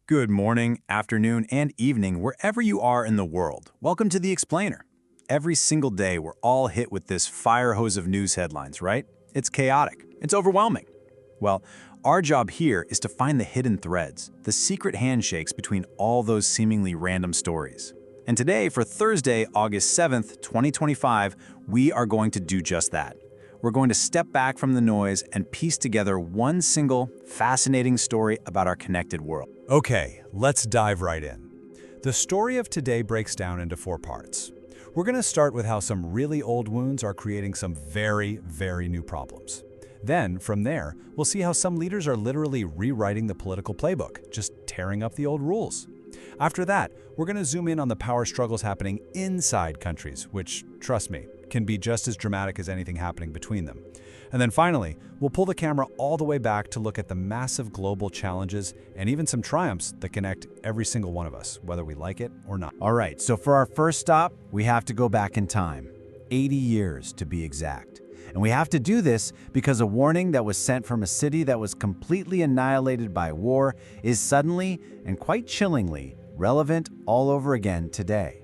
Good morning, afternoon, and evening, wherever you are in the world. Welcome to The Explainer. Every single day, we're all hit with this fire hose of news headlines, right? It's chaotic. It's overwhelming. Well, our job here is to find the hidden threads, the secret handshakes between all those seemingly random stories. And today, for Thursday, August 7th, 2025, we are going to do just that. We're going to step back from the noise and piece together one single, fascinating story about our connected world. Okay, let's dive right in. The story of today breaks down into 4 parts. We're going to start with how some really old wounds are creating some very new problems. Then, from there, we'll see how some leaders are literally rewriting the political playbook, just tearing up the old rules. After that, we're going to zoom in on the power struggles happening inside countries, which, trust me, can be just as dramatic as anything happening between them. And then finally, we'll pull the camera all the way back to look at the massive global challenges and even some triumphs that connect every single one of us, whether we like it or not. All right, so for our first stop, we have to go back in time, 80 years to be exact. And we have to do this because a warning that was sent from a city that was completely annihilated by war is suddenly, and quite chillingly, relevant all over again today.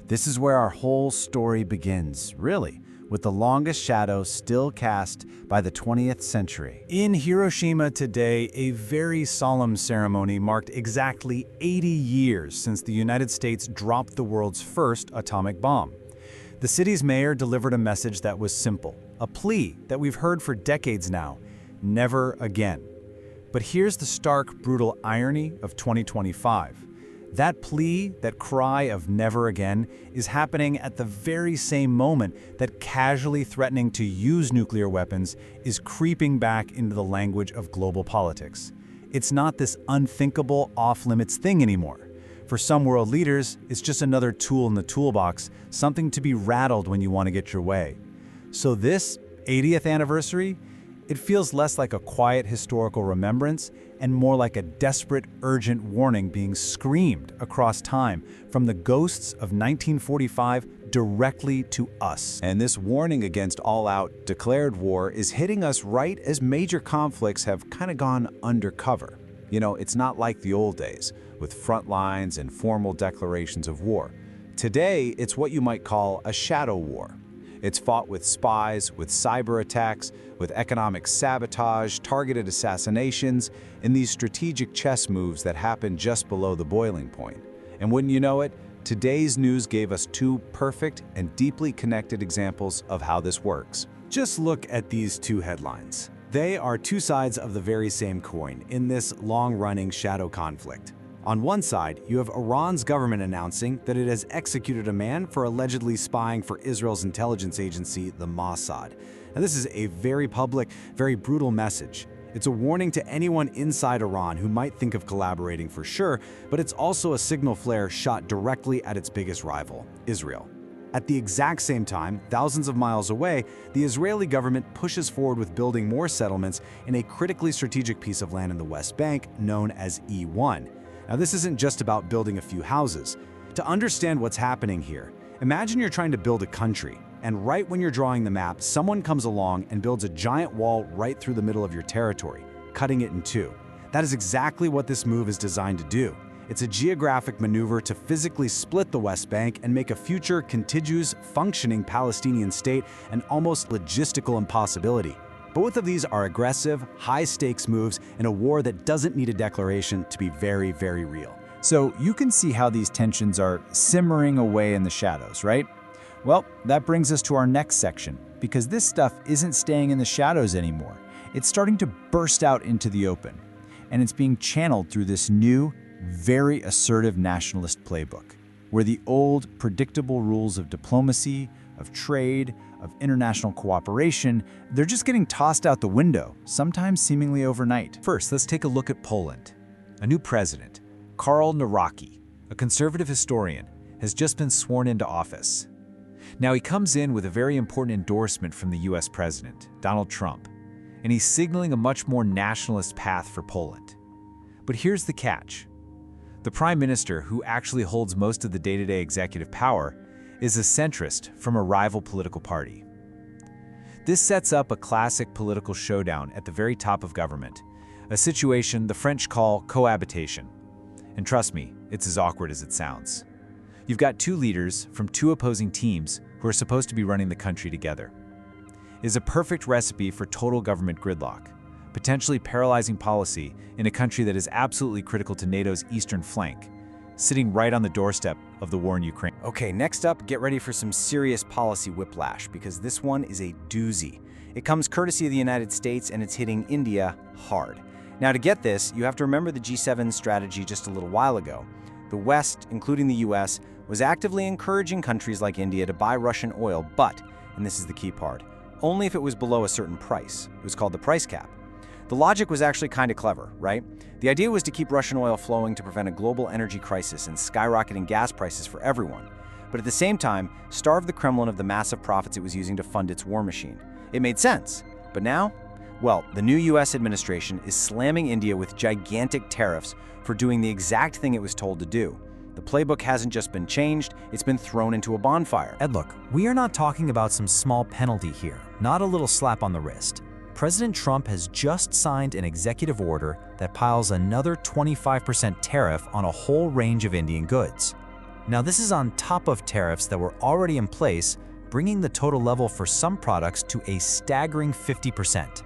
This is where our whole story begins, really, with the longest shadow still cast by the 20th century. In Hiroshima today, a very solemn ceremony marked exactly 80 years since the United States dropped the world's first atomic bomb. The city's mayor delivered a message that was simple, a plea that we've heard for decades now: never again. But here's the stark, brutal irony of 2025. That plea, that cry of never again, is happening at the very same moment that casually threatening to use nuclear weapons is creeping back into the language of global politics. It's not this unthinkable, off-limits thing anymore. For some world leaders, it's just another tool in the toolbox, something to be rattled when you want to get your way. So this 80th anniversary, it feels less like a quiet historical remembrance and more like a desperate, urgent warning being screamed across time from the ghosts of 1945 directly to us. And this warning against all-out declared war is hitting us right as major conflicts have kind of gone undercover. You know, it's not like the old days, with front lines and formal declarations of war. Today, it's what you might call a shadow war. It's fought with spies, with cyber attacks, with economic sabotage, targeted assassinations, and these strategic chess moves that happen just below the boiling point. And wouldn't you know it, today's news gave us 2 perfect and deeply connected examples of how this works. Just look at these 2 headlines. They are 2 sides of the very same coin in this long-running shadow conflict. On one side, you have Iran's government announcing that it has executed a man for allegedly spying for Israel's intelligence agency, the Mossad. Now, this is a very public, very brutal message. It's a warning to anyone inside Iran who might think of collaborating for sure, but it's also a signal flare shot directly at its biggest rival, Israel. At the exact same time, thousands of miles away, the Israeli government pushes forward with building more settlements in a critically strategic piece of land in the West Bank known as E1. Now, this isn't just about building a few houses. To understand what's happening here, imagine you're trying to build a country, and right when you're drawing the map, someone comes along and builds a giant wall right through the middle of your territory, cutting it in 2. That is exactly what this move is designed to do. It's a geographic maneuver to physically split the West Bank and make a future, contiguous, functioning Palestinian state an almost logistical impossibility. Both of these are aggressive, high-stakes moves in a war that doesn't need a declaration to be very real. So you can see how these tensions are simmering away in the shadows, right? Well, that brings us to our next section, because this stuff isn't staying in the shadows anymore. It's starting to burst out into the open, and it's being channeled through this new, very assertive nationalist playbook, where the old, predictable rules of diplomacy, of trade, of international cooperation, they're just getting tossed out the window, sometimes seemingly overnight. First, let's take a look at Poland. A new president, Karol Nawrocki, a conservative historian, has just been sworn into office. Now, he comes in with a very important endorsement from the US president, Donald Trump, and he's signaling a much more nationalist path for Poland. But here's the catch. The prime minister, who actually holds most of the day-to-day executive power, is a centrist from a rival political party. This sets up a classic political showdown at the very top of government, a situation the French call cohabitation. And trust me, it's as awkward as it sounds. You've got two leaders from two opposing teams who are supposed to be running the country together. It is a perfect recipe for total government gridlock, potentially paralyzing policy in a country that is absolutely critical to NATO's eastern flank, sitting right on the doorstep of the war in Ukraine. Okay, next up, get ready for some serious policy whiplash, because this one is a doozy. It comes courtesy of the United States, and it's hitting India hard. Now, to get this, you have to remember the G7 strategy just a little while ago. The West, including the US, was actively encouraging countries like India to buy Russian oil, but, and this is the key part, only if it was below a certain price. It was called the price cap. The logic was actually kind of clever, right? The idea was to keep Russian oil flowing to prevent a global energy crisis and skyrocketing gas prices for everyone, but at the same time, starve the Kremlin of the massive profits it was using to fund its war machine. It made sense, but now? Well, the new US administration is slamming India with gigantic tariffs for doing the exact thing it was told to do. The playbook hasn't just been changed, it's been thrown into a bonfire. Ed, look, we are not talking about some small penalty here, not a little slap on the wrist. President Trump has just signed an executive order that piles another 25% tariff on a whole range of Indian goods. Now, this is on top of tariffs that were already in place, bringing the total level for some products to a staggering 50%.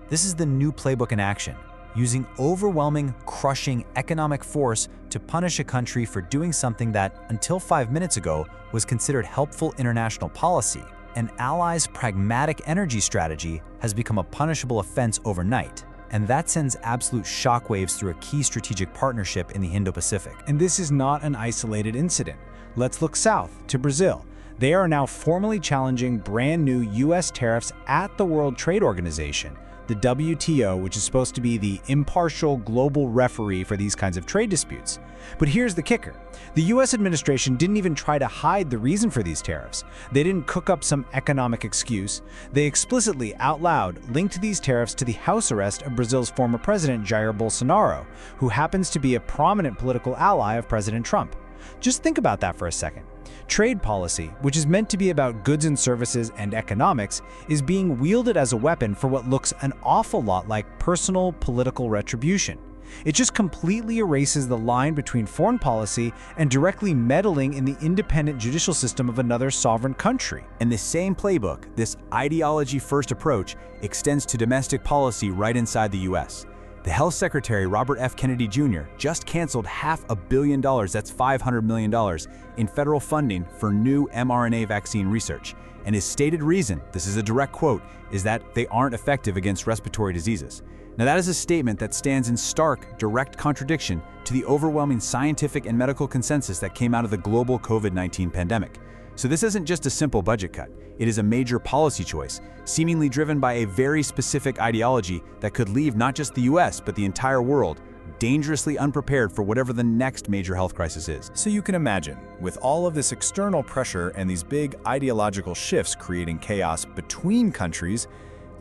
This is the new playbook in action, using overwhelming, crushing economic force to punish a country for doing something that, until 5 minutes ago, was considered helpful international policy. An ally's pragmatic energy strategy has become a punishable offense overnight, and that sends absolute shockwaves through a key strategic partnership in the Indo-Pacific. And this is not an isolated incident. Let's look south to Brazil. They are now formally challenging brand new US tariffs at the World Trade Organization, the WTO, which is supposed to be the impartial global referee for these kinds of trade disputes. But here's the kicker. The US administration didn't even try to hide the reason for these tariffs. They didn't cook up some economic excuse. They explicitly, out loud, linked these tariffs to the house arrest of Brazil's former president, Jair Bolsonaro, who happens to be a prominent political ally of President Trump. Just think about that for a second. Trade policy, which is meant to be about goods and services and economics, is being wielded as a weapon for what looks an awful lot like personal political retribution. It just completely erases the line between foreign policy and directly meddling in the independent judicial system of another sovereign country. And this same playbook, this ideology-first approach, extends to domestic policy right inside the US. The Health Secretary, Robert F. Kennedy Jr., just canceled $500 million, that's $500 million, in federal funding for new mRNA vaccine research. And his stated reason, this is a direct quote, is that they aren't effective against respiratory diseases. Now that is a statement that stands in stark, direct contradiction to the overwhelming scientific and medical consensus that came out of the global COVID-19 pandemic. So this isn't just a simple budget cut. It is a major policy choice, seemingly driven by a very specific ideology that could leave not just the US, but the entire world dangerously unprepared for whatever the next major health crisis is. So you can imagine, with all of this external pressure and these big ideological shifts creating chaos between countries,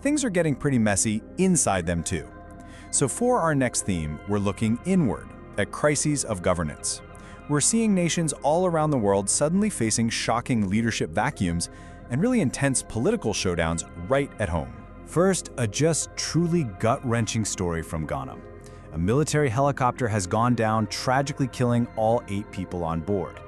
things are getting pretty messy inside them too. So for our next theme, we're looking inward at crises of governance. We're seeing nations all around the world suddenly facing shocking leadership vacuums and really intense political showdowns right at home. First, a just truly gut-wrenching story from Ghana. A military helicopter has gone down, tragically killing all 8 people on board.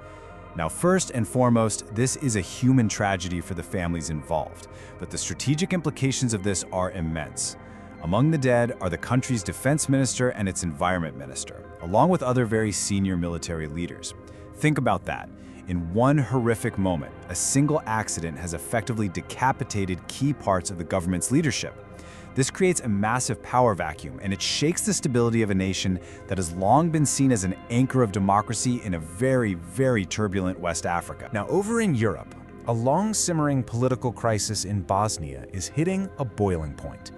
Now, first and foremost, this is a human tragedy for the families involved, but the strategic implications of this are immense. Among the dead are the country's defense minister and its environment minister, along with other very senior military leaders. Think about that. In one horrific moment, a single accident has effectively decapitated key parts of the government's leadership. This creates a massive power vacuum, and it shakes the stability of a nation that has long been seen as an anchor of democracy in a very, very turbulent West Africa. Now, over in Europe, a long-simmering political crisis in Bosnia is hitting a boiling point.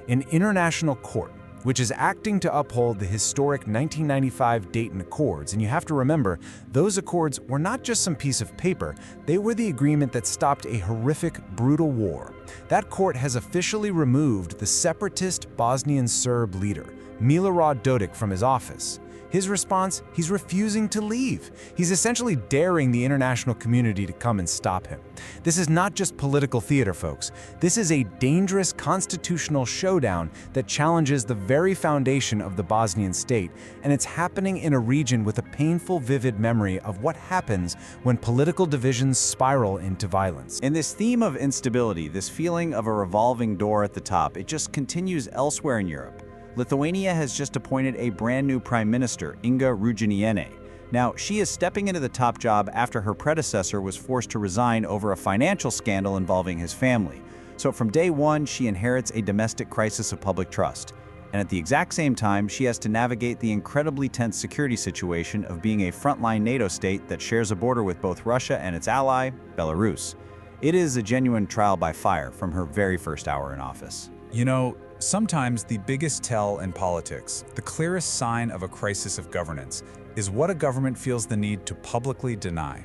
An international court, which is acting to uphold the historic 1995 Dayton Accords, and you have to remember, those accords were not just some piece of paper, they were the agreement that stopped a horrific, brutal war. That court has officially removed the separatist Bosnian Serb leader, Milorad Dodik, from his office. His response? He's refusing to leave. He's essentially daring the international community to come and stop him. This is not just political theater, folks. This is a dangerous constitutional showdown that challenges the very foundation of the Bosnian state, and it's happening in a region with a painful, vivid memory of what happens when political divisions spiral into violence. In this theme of instability, this feeling of a revolving door at the top, it just continues elsewhere in Europe. Lithuania has just appointed a brand new prime minister, Inga Ruginiene. Now, she is stepping into the top job after her predecessor was forced to resign over a financial scandal involving his family. So from day one, she inherits a domestic crisis of public trust. And at the exact same time, she has to navigate the incredibly tense security situation of being a frontline NATO state that shares a border with both Russia and its ally, Belarus. It is a genuine trial by fire from her very first hour in office. You know, sometimes the biggest tell in politics, the clearest sign of a crisis of governance, is what a government feels the need to publicly deny.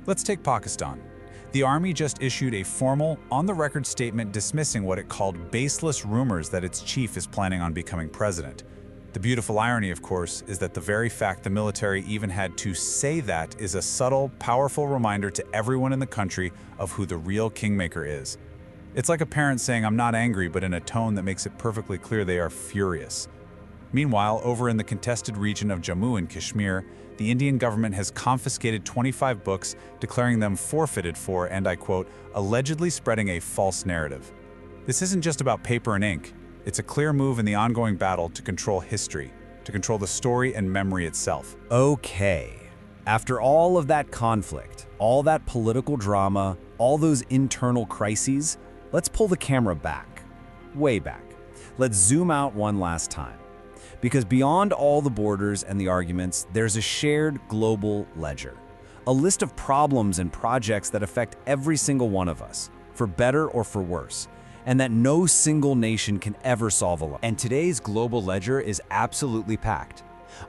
Let's take Pakistan. The army just issued a formal, on-the-record statement dismissing what it called baseless rumors that its chief is planning on becoming president. The beautiful irony, of course, is that the very fact the military even had to say that is a subtle, powerful reminder to everyone in the country of who the real kingmaker is. It's like a parent saying, "I'm not angry," but in a tone that makes it perfectly clear they are furious. Meanwhile, over in the contested region of Jammu and Kashmir, the Indian government has confiscated 25 books, declaring them forfeited for, and I quote, allegedly spreading a false narrative. This isn't just about paper and ink. It's a clear move in the ongoing battle to control history, to control the story and memory itself. Okay. After all of that conflict, all that political drama, all those internal crises, let's pull the camera back, way back. Let's zoom out one last time. Because beyond all the borders and the arguments, there's a shared global ledger. A list of problems and projects that affect every single one of us, for better or for worse, and that no single nation can ever solve alone. And today's global ledger is absolutely packed.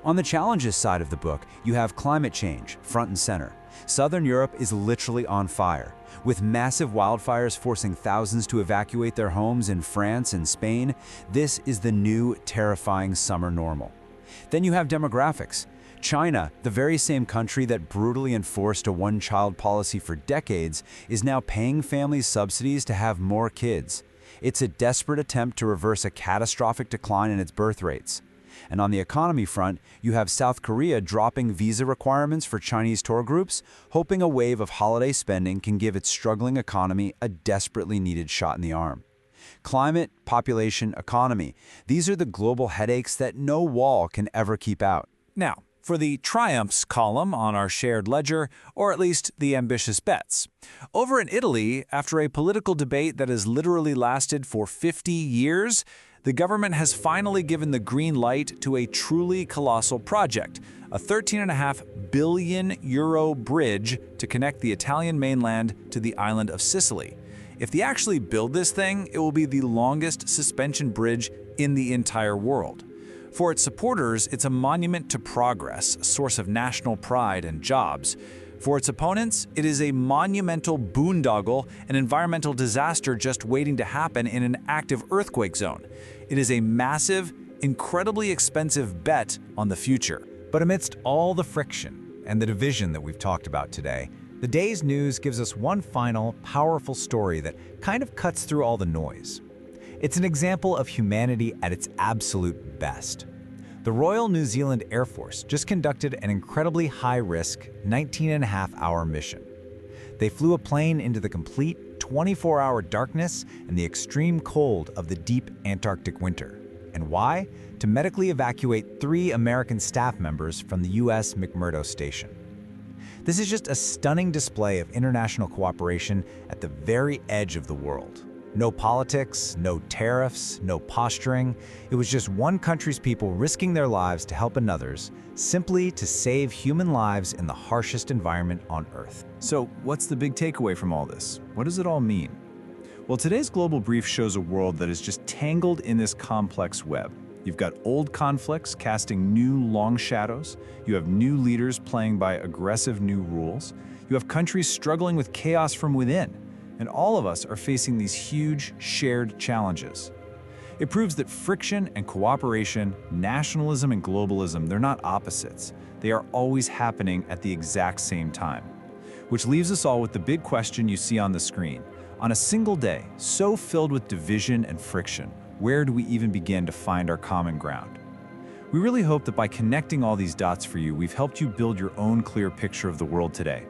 On the challenges side of the book, you have climate change front and center. Southern Europe is literally on fire, with massive wildfires forcing thousands to evacuate their homes in France and Spain. This is the new terrifying summer normal. Then you have demographics. China, the very same country that brutally enforced a one-child policy for decades, is now paying families subsidies to have more kids. It's a desperate attempt to reverse a catastrophic decline in its birth rates. And on the economy front, you have South Korea dropping visa requirements for Chinese tour groups, hoping a wave of holiday spending can give its struggling economy a desperately needed shot in the arm. Climate, population, economy, these are the global headaches that no wall can ever keep out. Now, for the triumphs column on our shared ledger, or at least the ambitious bets. Over in Italy, after a political debate that has literally lasted for 50 years, the government has finally given the green light to a truly colossal project, a €13.5 billion bridge to connect the Italian mainland to the island of Sicily. If they actually build this thing, it will be the longest suspension bridge in the entire world. For its supporters, it's a monument to progress, a source of national pride and jobs. For its opponents, it is a monumental boondoggle, an environmental disaster just waiting to happen in an active earthquake zone. It is a massive, incredibly expensive bet on the future. But amidst all the friction and the division that we've talked about today, the day's news gives us one final, powerful story that kind of cuts through all the noise. It's an example of humanity at its absolute best. The Royal New Zealand Air Force just conducted an incredibly high-risk 19.5-hour mission. They flew a plane into the complete 24-hour darkness and the extreme cold of the deep Antarctic winter. And why? To medically evacuate 3 American staff members from the U.S. McMurdo Station. This is just a stunning display of international cooperation at the very edge of the world. No politics, no tariffs, no posturing. It was just one country's people risking their lives to help another's, simply to save human lives in the harshest environment on Earth. So, what's the big takeaway from all this? What does it all mean? Well, today's Global Brief shows a world that is just tangled in this complex web. You've got old conflicts casting new long shadows. You have new leaders playing by aggressive new rules. You have countries struggling with chaos from within. And all of us are facing these huge, shared challenges. It proves that friction and cooperation, nationalism and globalism, they're not opposites. They are always happening at the exact same time. Which leaves us all with the big question you see on the screen. On a single day, so filled with division and friction, where do we even begin to find our common ground? We really hope that by connecting all these dots for you, we've helped you build your own clear picture of the world today.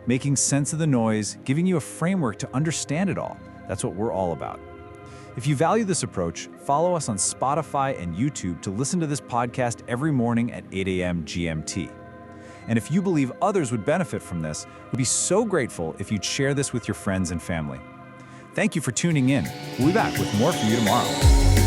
Making sense of the noise, giving you a framework to understand it all. That's what we're all about. If you value this approach, follow us on Spotify and YouTube to listen to this podcast every morning at 8 a.m. GMT. And if you believe others would benefit from this, we'd be so grateful if you'd share this with your friends and family. Thank you for tuning in. We'll be back with more for you tomorrow.